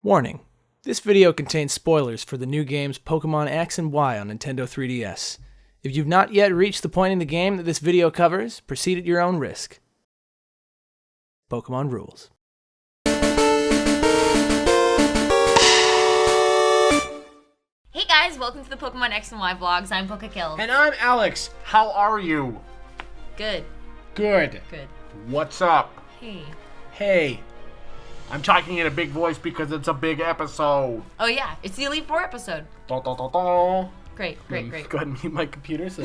Warning, this video contains spoilers for the new games Pokemon X and Y on Nintendo 3DS. If you've not yet reached the point in the game that this video covers, proceed at your own risk. Pokemon rules. Hey guys, welcome to the Pokemon X and Y vlogs. I'm Kellie. And I'm Alex. How are you? Good. Good. Good. What's up? Hey. Hey. I'm talking in a big voice because it's a big episode. Oh yeah, it's the Elite Four episode. Da, da, da, da. Great. Go ahead and mute my computer so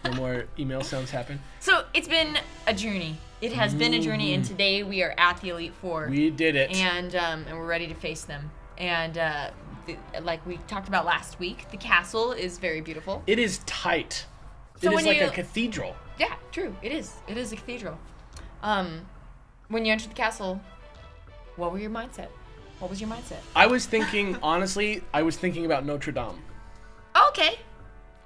no more email sounds happen. So it's been a journey. It has been a journey, and today we are at the Elite Four. We did it. And we're ready to face them. And like we talked about last week, the castle is very beautiful. It is tight. So it is like a cathedral. Yeah, true. It is. It is a cathedral. When you entered the castle, what was your mindset? I was thinking, honestly, about Notre Dame. Oh, okay.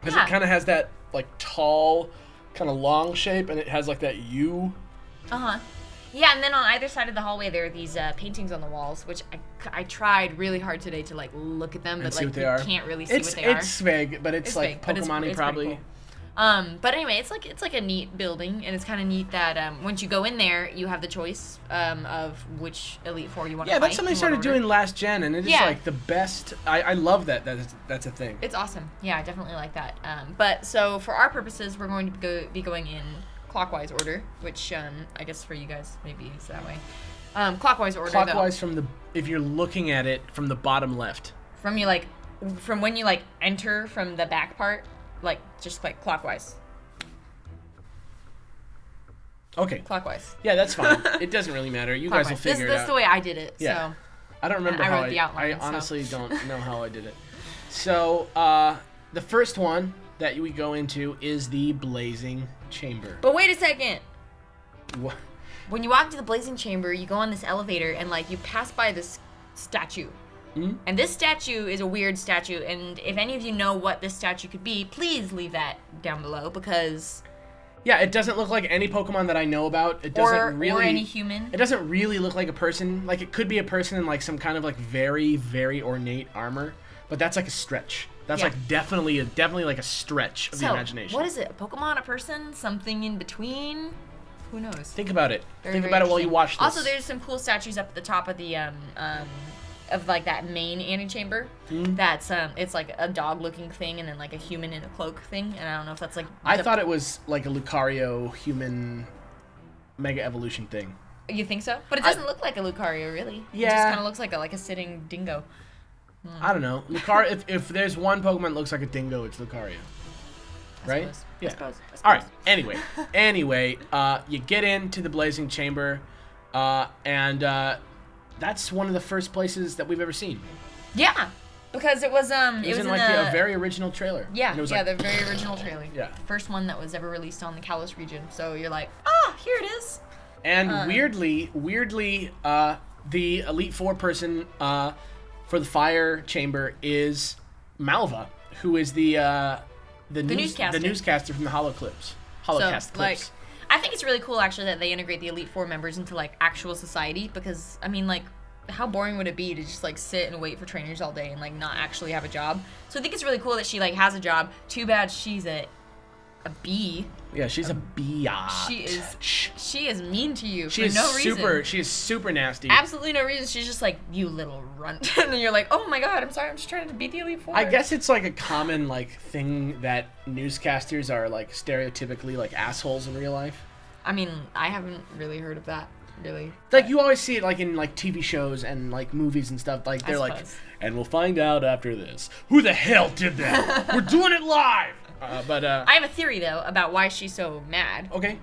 Because it kind of has that like tall, kind of long shape, and it has like that U. Uh-huh. Yeah, and then on either side of the hallway there are these paintings on the walls, which I tried really hard today to like look at them, but like you can't really see what they are. It's vague, but it's like Pokemon-y probably. Cool. But anyway, it's like a neat building, and it's kind of neat that once you go in there, you have the choice of which Elite Four you want to fight. Yeah, that's something they started doing last gen, and it is like the best. I love that. That's a thing. It's awesome. Yeah, I definitely like that. But so for our purposes, we're going to be going in clockwise order, which I guess for you guys maybe is that way. Clockwise order. Clockwise though, if you're looking at it from the bottom left. From when you enter from the back part. Just clockwise. Okay. Clockwise. Yeah, that's fine. It doesn't really matter. You guys will figure it out. That's the way I did it. Yeah. So. I don't remember how I honestly don't know how I did it. So, the first one that we go into is the Blazing Chamber. But wait a second. What? When you walk to the Blazing Chamber, you go on this elevator and you pass by this statue. Mm-hmm. And this statue is a weird statue, and if any of you know what this statue could be, please leave that down below, because... Yeah, it doesn't look like any Pokemon that I know about. It doesn't or any human. It doesn't really look like a person. Like, it could be a person in, some kind of, very, very ornate armor, but that's, a stretch. That's, definitely like a stretch of the imagination. What is it? A Pokemon, a person, something in between? Who knows? Think about it. Think about it while you watch this. Also, there's some cool statues up at the top of the, of that main antechamber. That's it's like a dog looking thing and then a human in a cloak thing, and I don't know if that's I thought it was like a Lucario human mega evolution thing. You think so? But it doesn't look like a Lucario, really. Yeah. It just kind of looks like a sitting dingo. I don't know. Lucario if there's one Pokemon that looks like a dingo, it's Lucario. Right? I suppose. All right. Anyway, you get into the Blazing Chamber and that's one of the first places that we've ever seen. Yeah, because it was in a very original trailer. Yeah, the very original trailer. Yeah. The first one that was ever released on the Kalos region. So you're like, here it is. And weirdly, the Elite Four person for the Fire Chamber is Malva, who is the newscaster from the Holocast clips. I think it's really cool, actually, that they integrate the Elite Four members into, actual society, because, I mean, how boring would it be to just, sit and wait for trainers all day and, not actually have a job? So I think it's really cool that she, has a job. Too bad she's a bee. Yeah, she's a biatch. She is mean to you for no reason. She is super nasty. Absolutely no reason. She's just you little runt. And then you're like, oh my god, I'm sorry, I'm just trying to beat the Elite Four. I guess it's a common thing that newscasters are stereotypically assholes in real life. I mean, I haven't really heard of that, really. You always see it in TV shows and movies and stuff. They're and we'll find out after this. Who the hell did that? We're doing it live. I have a theory though about why she's so mad. Okay,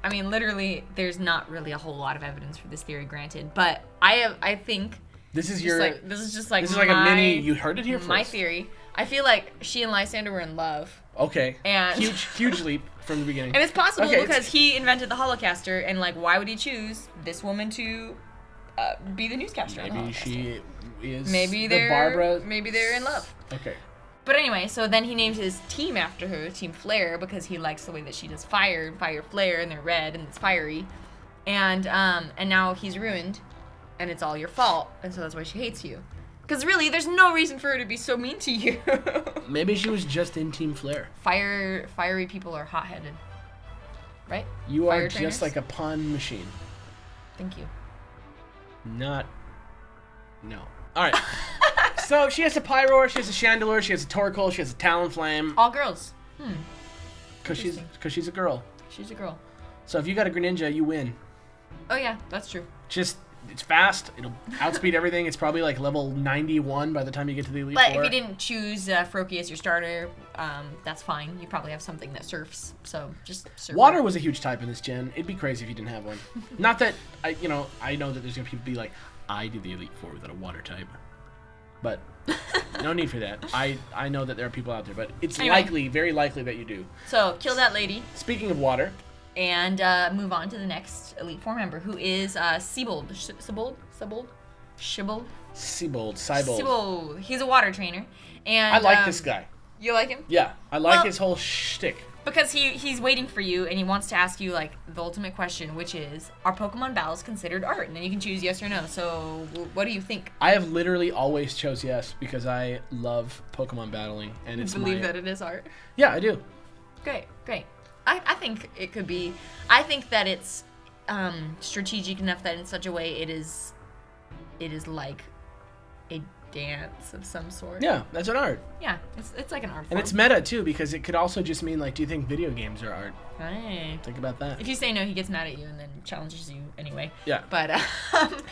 I mean, literally, there's not really a whole lot of evidence for this theory, granted, but I think this is just a mini. You heard it here first. My theory. I feel like she and Lysander were in love. Okay. And huge leap from the beginning. And it's possible because he invented the Holocaster, and why would he choose this woman to be the newscaster? Maybe she is. Maybe they're in love. Okay. But anyway, so then he named his team after her, Team Flare, because he likes the way that she does fire flare, and they're red and it's fiery. And now he's ruined. and it's all your fault, and so that's why she hates you. Because really, there's no reason for her to be so mean to you. Maybe she was just in Team Flare. Fiery people are hot-headed. Right? You Fire are trainers? just like a pun machine. Thank you. No. All right. So she has a Pyroar, she has a Chandelure, she has a Torkoal, she has a Talonflame. All girls. Because she's a girl. She's a girl. So if you got a Greninja, you win. Oh yeah, that's true. It's fast. It'll outspeed everything. It's probably like level 91 by the time you get to the Elite But Four. if you didn't choose Froakie as your starter, that's fine. You probably have something that surfs, so just surf. Water was a huge type in this gen. It'd be crazy if you didn't have one. Not that I know that there's gonna people be like, I did the Elite Four without a water type, but no need for that. I know that there are people out there, but it's Anyway. very likely that you do. So kill that lady. Speaking of water, And move on to the next Elite Four member, who is Siebold. Siebold. He's a water trainer. And I like this guy. You like him? Yeah, I like his whole shtick. Because he's waiting for you, and he wants to ask you, like, the ultimate question, which is, are Pokemon battles considered art? And then you can choose yes or no. So, what do you think? I have literally always chose yes because I love Pokemon battling, and it's Believe that it is art? Yeah, I do. Great. I think it could be. I think that it's strategic enough that in such a way it is like a dance of some sort. Yeah, that's an art. Yeah, it's like an art form. And it's meta too because it could also just mean like, do you think video games are art? Hey. Think about that. If you say no, he gets mad at you and then challenges you anyway. Yeah. But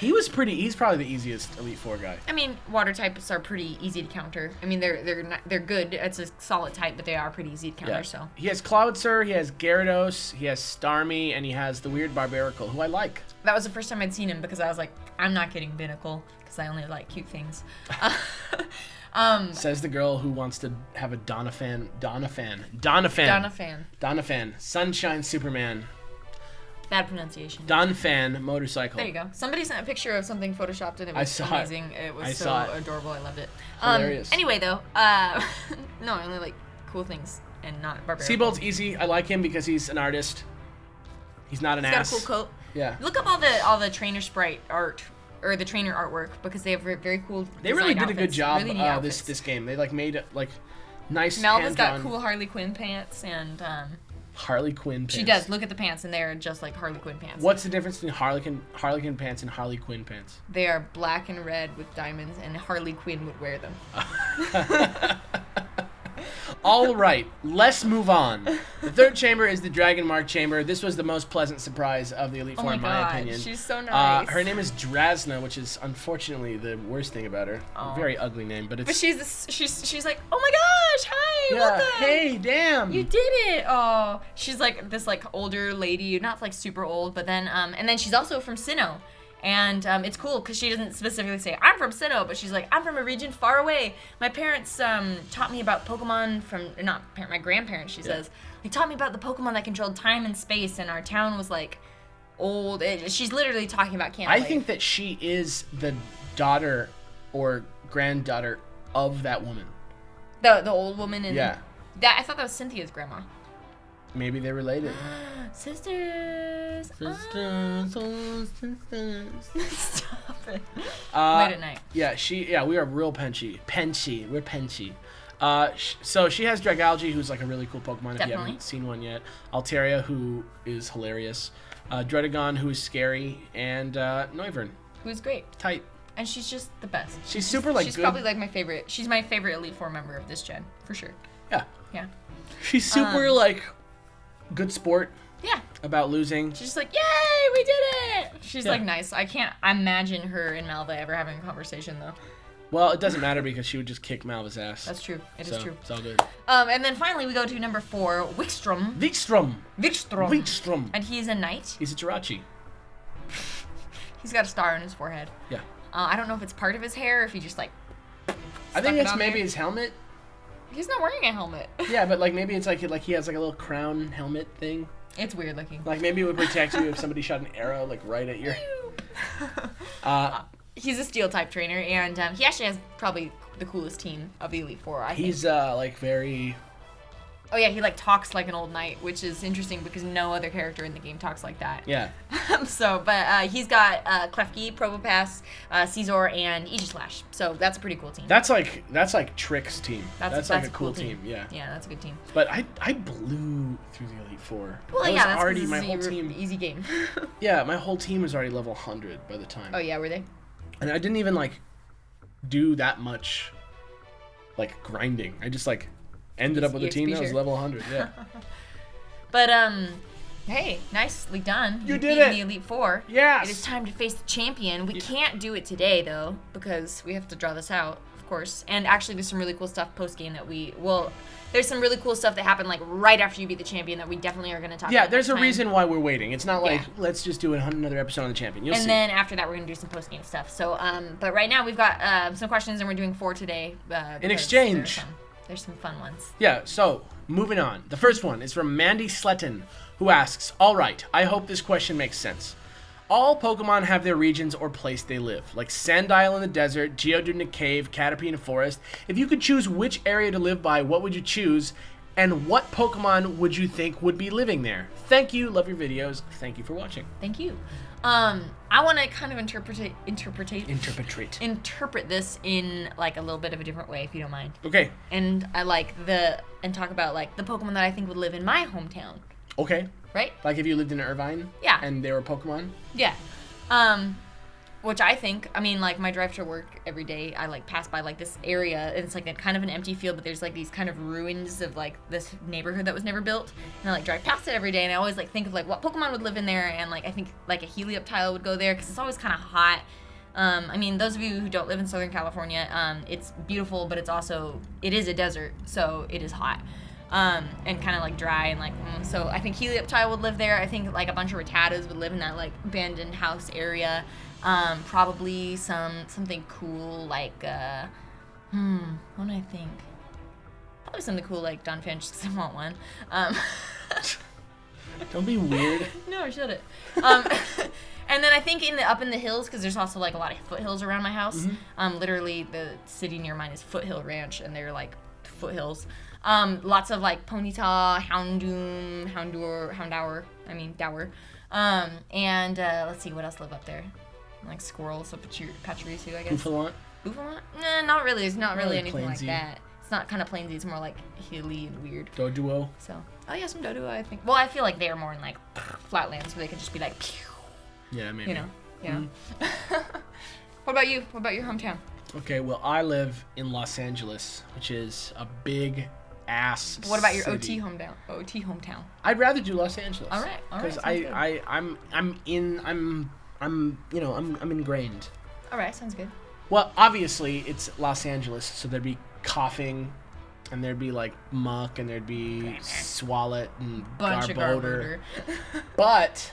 he's probably the easiest Elite Four guy. I mean, water types are pretty easy to counter. I mean, they're good. It's a solid type, but they are pretty easy to counter. Yeah. So He has Cloudster, he has Gyarados, he has Starmie, and he has the weird Barbaracle, who I like. that was the first time I'd seen him because I was like, I'm not getting Binnacle because I only like cute things. Says the girl who wants to have a Donaphan. Sunshine Superman. Bad pronunciation. Donphan motorcycle. There you go. Somebody sent a picture of something photoshopped and it was saw amazing. It was so adorable. I loved it. Hilarious. Anyway, though, no, I only like cool things and not barbaric. Seabold's easy. I like him because he's an artist. He's not an ass. He's got a cool coat. Yeah. Look up all the trainer sprite art or the trainer artwork because they have very cool. They really did outfits. a good job Really neat outfits. this game. They like made like nice. Melva's got hand-drawn cool Harley Quinn pants and Harley Quinn pants. she does. Look at the pants and they're just like Harley Quinn pants. What's the difference between Harley Quinn pants and Harley Quinn pants? They are black and red with diamonds, and Harley Quinn would wear them. All right, let's move on. The third chamber is the Dragon Mark chamber. This was the most pleasant surprise of the Elite Four, in my opinion. She's so nice. Her name is Drasna, which is unfortunately the worst thing about her. Aw. Very ugly name, but it's. But she's like, oh my gosh, hi, yeah. welcome. Hey, damn. You did it! Oh, she's like this like older lady, not like super old, but then and then she's also from Sinnoh, and it's cool because she doesn't specifically say I'm from Sinnoh, but she's like I'm from a region far away. My parents taught me about Pokemon my grandparents. She says they taught me about the Pokemon that controlled time and space, and our town was like old. She's literally talking about Canada. I think that she is the daughter or granddaughter of that woman. The old woman in Yeah. that I thought that was Cynthia's grandma. Maybe they're related. Sisters. Stop it. Late at night. Yeah, we are real penchy. We're penchy. So she has Dragalge, who's like a really cool Pokemon if you Definitely. haven't seen one yet. Altaria, who is hilarious. Dredagon, who is scary, and Noivern. Who's great. Tight. And she's just the best. She's super like She's good. probably like my favorite. She's my favorite Elite Four member of this gen, for sure. Yeah. Yeah. She's super like good sport Yeah. about losing. She's just like, yay, we did it. She's Yeah. like nice. I can't imagine her and Malva ever having a conversation though. Well, it doesn't matter because she would just kick Malva's ass. That's true. It is true. It's all good. And then finally we go to number 4, Wickstrom. Vikstrom. And he's a knight. He's a Jirachi. He's got a star on his forehead. Yeah. I don't know if it's part of his hair or if he just like. I think it it's on maybe there. his helmet. He's not wearing a helmet. Yeah, but like maybe it's like he has like a little crown helmet thing. It's weird looking. Like maybe it would protect you if somebody shot an arrow like right at your. He's a steel type trainer, and he actually has probably the coolest team of the Elite Four. I think. He's like very Oh yeah, he like talks like an old knight, which is interesting because no other character in the game talks like that. Yeah. He's got Klefki, Probopass, Caesar, and Aegislash. So that's a pretty cool team. That's like Trick's team. That's like a cool team. Yeah. Yeah, that's a good team. But I blew through the Elite Four. Well, I was yeah, that's already my whole team. Easy game. Yeah, my whole team was already level 100 by the time. Oh yeah, were they? And I didn't even like do that much like grinding. I just like ended up with a team that was level 100. Yeah. But hey, nicely done. You did it. The Elite Four. Yes. It is time to face the champion. We can't do it today though because we have to draw this out, of course. And actually, there's some really cool stuff post game there's some really cool stuff that happened like right after you beat the champion that we definitely are going to talk about. Yeah, there's a reason why we're waiting. It's not like let's just do another episode on the champion. You'll see. And then after that, we're going to do some post game stuff. So, but right now we've got some questions and we're doing 4 today. In exchange. There's some fun ones. Yeah, so moving on. The first one is from Mandy Sletton, who asks, all right, I hope this question makes sense. All Pokemon have their regions or place they live, like Sandile in the desert, Geodude in a cave, Caterpie in a forest. If you could choose which area to live by, what would you choose? And what Pokemon would you think would be living there? Thank you. Love your videos. Thank you for watching. Talk you. I want to kind of interpret this in like a little bit of a different way, if you don't mind. Okay. And talk about like the Pokemon that I think would live in my hometown. Okay. Right? Like if you lived in Irvine? Yeah. And they were Pokemon? Yeah. Which I think, I mean, like my drive to work every day, I like pass by like this area, and it's like a kind of an empty field, but there's like these kind of ruins of like this neighborhood that was never built, and I like drive past it every day, and I always like think of like what Pokemon would live in there, and like I think like a Helioptile would go there because it's always kind of hot. I mean, those of you who don't live in Southern California, it's beautiful, but it is a desert, so it is hot. And kind of like dry and like, so I think Helioptile would live there. I think like a bunch of Rattatas would live in that like abandoned house area. Probably something cool like, what do I think? Probably something cool like Don Finch, because I want one. Don't be weird. No, shut it. And then I think up in the hills, because there's also like a lot of foothills around my house. Mm-hmm. Literally the city near mine is Foothill Ranch, and they're like foothills. Lots of like Ponyta, Houndour. And let's see what else live up there. Like squirrels, so Pachirisu, I guess. Buffalant? Nah, not really. It's not really anything plainsy. like that. It's not kind of plainsy. It's more like hilly and weird. Doduo? So, some Doduo, I think. Well, I feel like they're more in like flatlands where they could just be like, pew. Yeah, maybe. You know. Mm-hmm. What about you? What about your hometown? Okay, well, I live in Los Angeles, which is a big ass. What about your city. OT hometown? I'd rather do Los Angeles. All right. Because I'm ingrained. All right, sounds good. Well, obviously it's Los Angeles, so there'd be coughing, and there'd be like muck, and there'd be Swalot and Bunch Garbodor. of But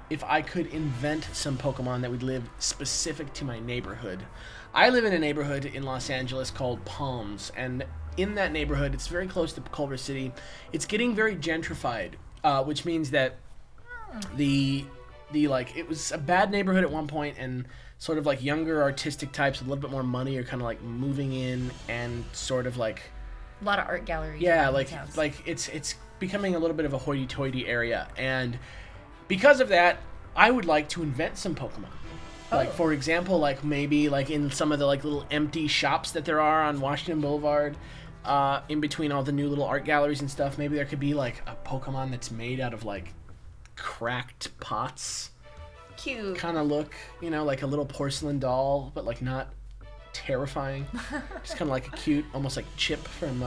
if I could invent some Pokemon that would live specific to my neighborhood, I live in a neighborhood in Los Angeles called Palms, and in that neighborhood, it's very close to Culver City. It's getting very gentrified, which means that the it was a bad neighborhood at one point, and sort of like younger artistic types with a little bit more money are kind of like moving in, and sort of like a lot of art galleries. Yeah, like it's becoming a little bit of a hoity-toity area, and because of that, I would like to invent some Pokemon. Like, for example, like maybe like in some of the like little empty shops that there are on Washington Boulevard, in between all the new little art galleries and stuff, maybe there could be like a Pokemon that's made out of like cracked pots. Cute. Kind of look, like a little porcelain doll, but like not terrifying. Just kind of like a cute, almost like Chip from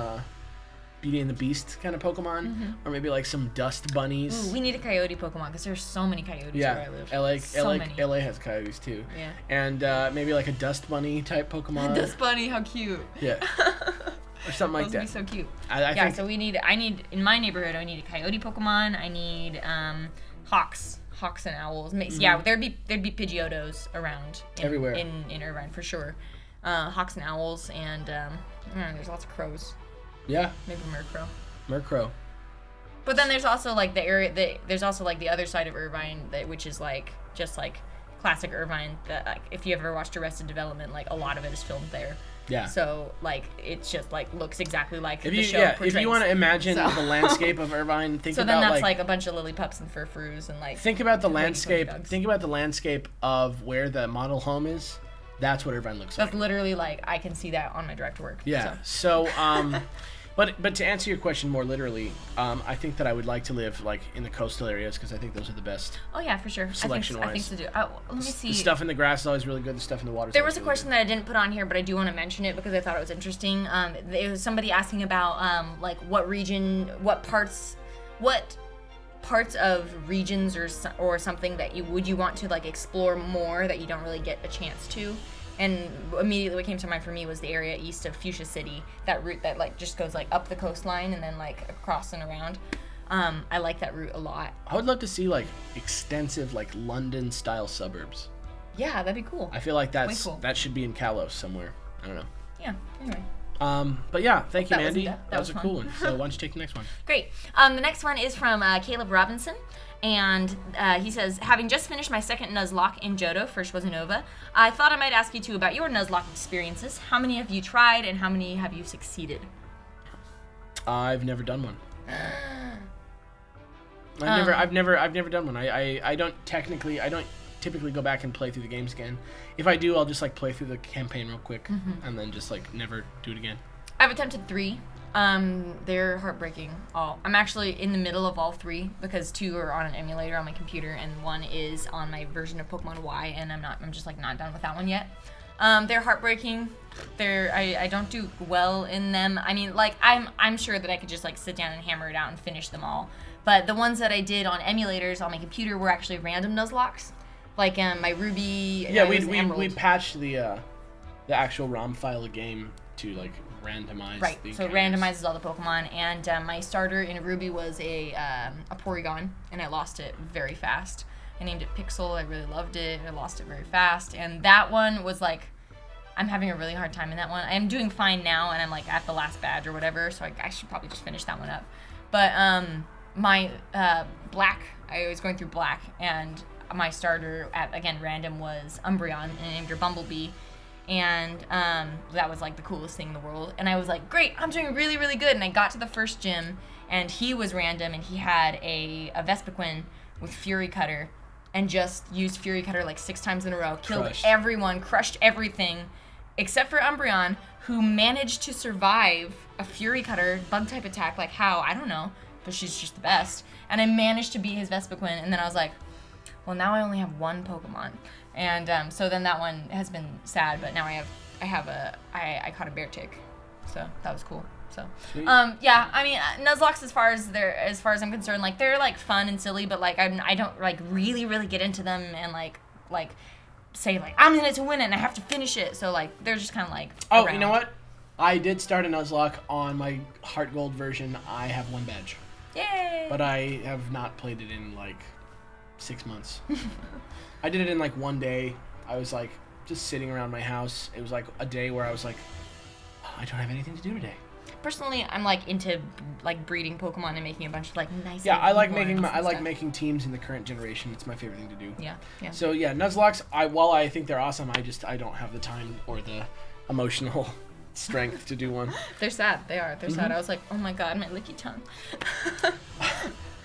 Beauty and the Beast kind of Pokemon. Mm-hmm. Or maybe like some dust bunnies. Ooh, we need a coyote Pokemon because there's so many coyotes where I live. LA has coyotes too. Yeah. And maybe like a dust bunny type Pokemon. Dust bunny, how cute. Yeah. Or something like that. Those would be so cute. I think so I need in my neighborhood, I need a coyote Pokemon. I need hawks and owls. Mm-hmm. Yeah, there'd be Pidgeotos around everywhere in Irvine for sure. Hawks and owls, and there's lots of crows. Yeah. Maybe Murkrow. But then there's also like the area. There's also like the other side of Irvine, which is like just like classic Irvine. That like, if you ever watched Arrested Development, like a lot of it is filmed there. Yeah. So like it's just like looks exactly like if the you, show yeah, portrays. If you want to imagine the landscape of Irvine, think so about then that's like a bunch of lily pups and frou-frous and like. Think about the landscape. Think about the landscape of where the model home is. That's what Irvine looks like. That's literally like I can see that on my direct work. Yeah. So but to answer your question more literally, I think that I would like to live like in the coastal areas because I think those are the best. Oh yeah, for sure. Selection-wise. I think so too. Let me see. The stuff in the grass is always really good. The stuff in the water. There was a question that I didn't put on here, but I do want to mention it because I thought it was interesting. It was somebody asking about like what parts of regions or something that you want to like explore more that you don't really get a chance to. And immediately what came to mind for me was the area east of Fuchsia City, that route that like just goes like up the coastline and then like across and around. I like that route a lot. I would love to see like extensive like London style suburbs. Yeah, that'd be cool. I feel like that should be in Kalos somewhere. I don't know. Yeah. Anyway. But yeah, thank you, Mandy. That was a fun. cool one. So why don't you take the next one? Great. The next one is from Caleb Robinson. And he says, having just finished my second Nuzlocke in Johto, first was Unova, I thought I might ask you two about your Nuzlocke experiences. How many have you tried and how many have you succeeded? I've never done one. I've never done one. I don't typically go back and play through the games again. If I do, I'll just like play through the campaign real quick and then just like never do it again. I've attempted 3. They're heartbreaking. I'm actually in the middle of all 3 because 2 are on an emulator on my computer and 1 is on my version of Pokemon Y, and I'm just like not done with that one yet. They're heartbreaking. I don't do well in them. I mean, like I'm sure that I could just like sit down and hammer it out and finish them all. But the ones that I did on emulators on my computer were actually random Nuzlocks. Like my Ruby. Yeah, we patched the actual ROM file of game to like randomize. Right, the so it randomizes all the Pokemon, and my starter in Ruby was a Porygon, and I lost it very fast. I named it Pixel. I really loved it. I lost it very fast, and that one was like, I'm having a really hard time in that one. I'm doing fine now, and I'm like at the last badge or whatever, so I should probably just finish that one up. But my Black, I was going through Black, and my starter at, again, random was Umbreon, and I named her Bumblebee. And that was like the coolest thing in the world. And I was like, great, I'm doing really, really good. And I got to the first gym, and he was random, and he had a Vespiquen with Fury Cutter, and just used Fury Cutter like 6 times in a row. Killed everyone, crushed everything, except for Umbreon, who managed to survive a Fury Cutter bug-type attack. Like how? I don't know. But she's just the best. And I managed to beat his Vespiquen, and then I was like, well, now I only have 1 Pokemon. And so then that one has been sad, but now I caught a bear tick, so that was cool. So yeah, I mean Nuzlocke as far as I'm concerned, like they're like fun and silly, but like I don't like really get into them and like say like I'm in it to win it and I have to finish it. So like they're just kind of like around. You know what? I did start a Nuzlocke on my Heart Gold version. I have 1 badge. Yay! But I have not played it in like 6 months. I did it in like 1 day. I was like just sitting around my house. It was like a day where I was like, oh, I don't have anything to do today. Personally, I'm like into like breeding Pokemon and making a bunch of like nice. Yeah, I like making teams in the current generation. It's my favorite thing to do. Yeah. So yeah, Nuzlocks. While I think they're awesome, I don't have the time or the emotional strength to do one. They're sad. They are. They're sad. I was like, oh my god, my licky tongue.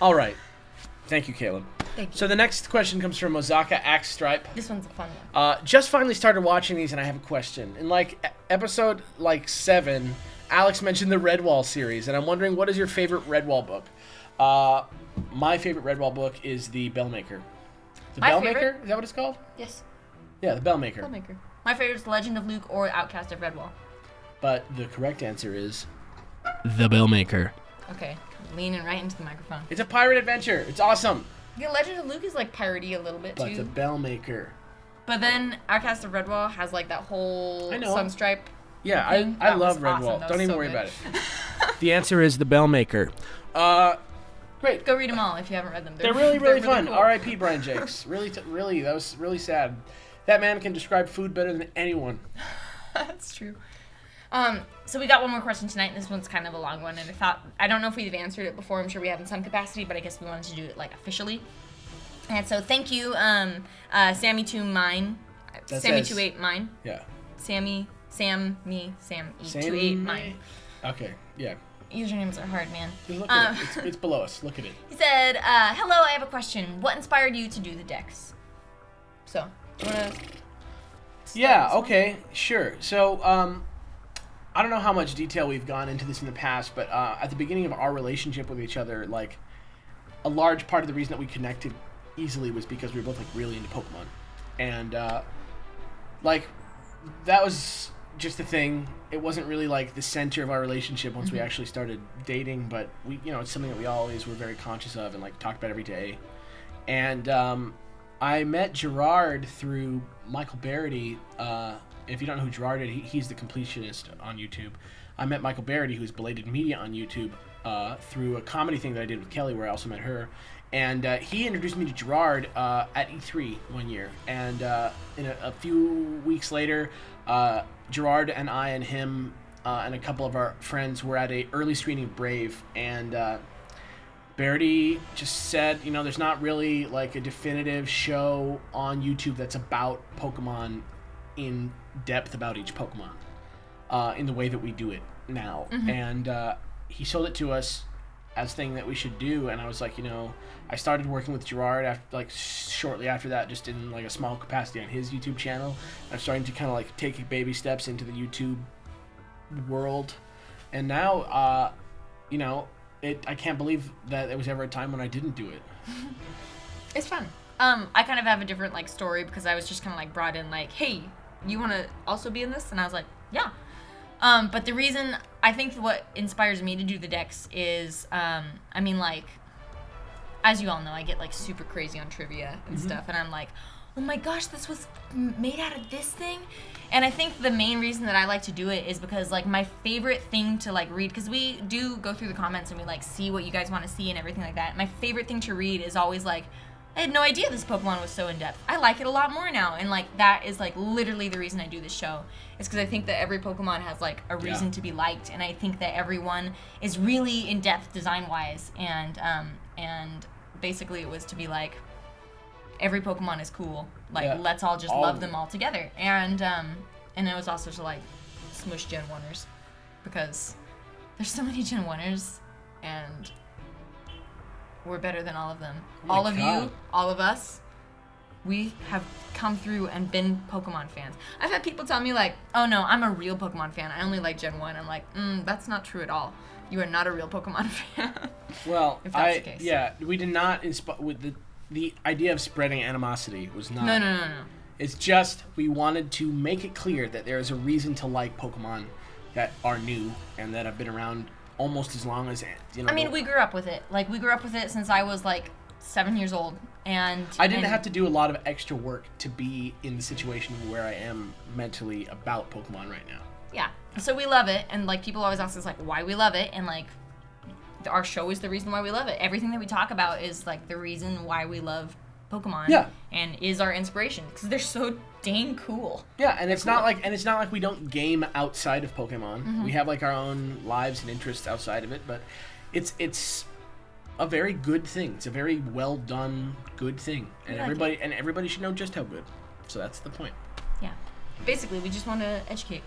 All right. Thank you, Caleb. Thank you. So the next question comes from Ozaka Axe Stripe. This one's a fun one. Just finally started watching these, and I have a question. In like episode 7, Alex mentioned the Redwall series, and I'm wondering, what is your favorite Redwall book? My favorite Redwall book is the Bellmaker. The Bellmaker? Is that what it's called? Yes. Yeah, the Bellmaker. Bellmaker. My favorite is Legend of Luke or Outcast of Redwall. But the correct answer is the Bellmaker. Okay, leaning right into the microphone. It's a pirate adventure. It's awesome. Yeah, Legend of Luke is like piratey a little bit too. But the Bellmaker. But then Outcast of Redwall has like that whole Sunstripe. Yeah, I love Redwall. Awesome. Don't even worry about it. The answer is the Bellmaker. Great. Go read them all if you haven't read them. They're really fun. Cool. R.I.P. Brian Jakes. Really, that was really sad. That man can describe food better than anyone. That's true. So we got one more question tonight, and this one's kind of a long one, and I don't know if we've answered it before. I'm sure we have in some capacity, but I guess we wanted to do it like officially. And so thank you, Sammy2Mine. Sammy28Mine. Yeah. Sam 28Mine. Okay, yeah. Usernames are hard, man. Just look at it. It's below us. Look at it. He said, hello, I have a question. What inspired you to do the Dex? So, do you want to... Yeah, okay, sure. So, I don't know how much detail we've gone into this in the past, but at the beginning of our relationship with each other, like, a large part of the reason that we connected easily was because we were both, like, really into Pokemon. And, like, that was just a thing. It wasn't really, like, the center of our relationship once we actually started dating, but, we, you know, it's something that we always were very conscious of and, like, talked about every day. And, I met Gerard through Michael Barrity. If you don't know who Gerard is, he's the completionist on YouTube. I met Michael Barrity, who's Belated Media on YouTube, through a comedy thing that I did with Kelly, where I also met her. And he introduced me to Gerard at E3 one year. And in a few weeks later, Gerard and I and him and a couple of our friends were at a early screening of Brave. And Barrity just said, you know, there's not really like a definitive show on YouTube that's about Pokemon in depth about each Pokemon in the way that we do it now. And he sold it to us as a thing that we should do. And I was like, you know, I started working with Gerard after, like, shortly after that, just in like a small capacity on his YouTube channel. I'm starting to kind of like take baby steps into the YouTube world. And now, you know, I can't believe that there was ever a time when I didn't do it. It's fun. I kind of have a different, like, story because I was just kind of, like, brought in, like, hey, you want to also be in this? And I was like, yeah. But the reason, I think what inspires me to do the Dex is, I mean, like, as you all know, I get, like, super crazy on trivia and stuff. And I'm like, oh my gosh, this was made out of this thing? And I think the main reason that I like to do it is because, like, my favorite thing to, like, read, because we do go through the comments and we, like, see what you guys want to see and everything like that. My favorite thing to read is always, like, I had no idea this Pokemon was so in-depth. I like it a lot more now. And, like, that is, like, literally the reason I do this show. It's because I think that every Pokemon has, like, a reason to be liked. And I think that everyone is really in-depth design-wise. And basically it was to be, like, every Pokemon is cool. Like, let's all just love them all together. And it was also to, like, smush Gen 1ers. Because there's so many Gen 1ers. And we're better than all of them. All of you, all of us, we have come through and been Pokemon fans. I've had people tell me, like, oh no, I'm a real Pokemon fan. I only like Gen 1. I'm like, that's not true at all. You are not a real Pokemon fan. Well, if that's the case. Yeah, we did not with the idea of spreading animosity was not. No. It's just we wanted to make it clear that there is a reason to like Pokemon that are new and that have been around almost as long as, you know. I mean, we grew up with it. Like, we grew up with it since I was, like, 7 years old. And I didn't have to do a lot of extra work to be in the situation where I am mentally about Pokemon right now. Yeah. So we love it. And, like, people always ask us, like, why we love it. And, like, our show is the reason why we love it. Everything that we talk about is, like, the reason why we love Pokemon. Yeah. And is our inspiration. Because they're so dang cool. Yeah, and it's not like we don't game outside of Pokemon. We have, like, our own lives and interests outside of it, but it's a very good thing. It's a very well done good thing. And everybody should know just how good. So that's the point. Yeah. Basically, we just want to educate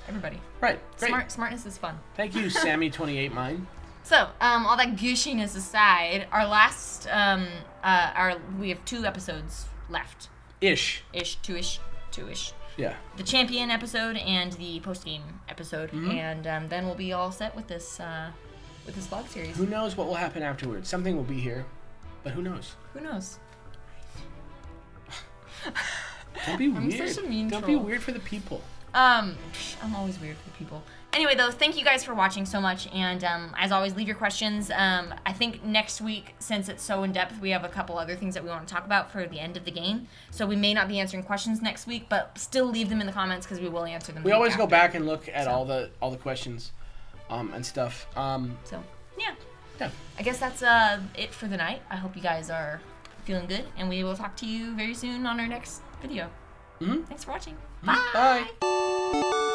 everybody. Right. Great. Smartness is fun. Thank you, Sammy28Mine. So, all that gushiness aside, our last we have 2 episodes left. Two-ish. Yeah. The champion episode and the post-game episode, and then we'll be all set with this vlog series. Who knows what will happen afterwards? Something will be here, but who knows? Who knows? Don't be weird. I'm such a mean Don't troll. be weird for the people. I'm always weird for people. Anyway, though, thank you guys for watching so much, and as always, leave your questions. I think next week, since it's so in-depth, we have a couple other things that we want to talk about for the end of the game, so we may not be answering questions next week, but still leave them in the comments because we will answer them. We always go back and look at all the questions and stuff. So, yeah. I guess that's it for the night. I hope you guys are feeling good, and we will talk to you very soon on our next video. Thanks for watching. Bye! Bye!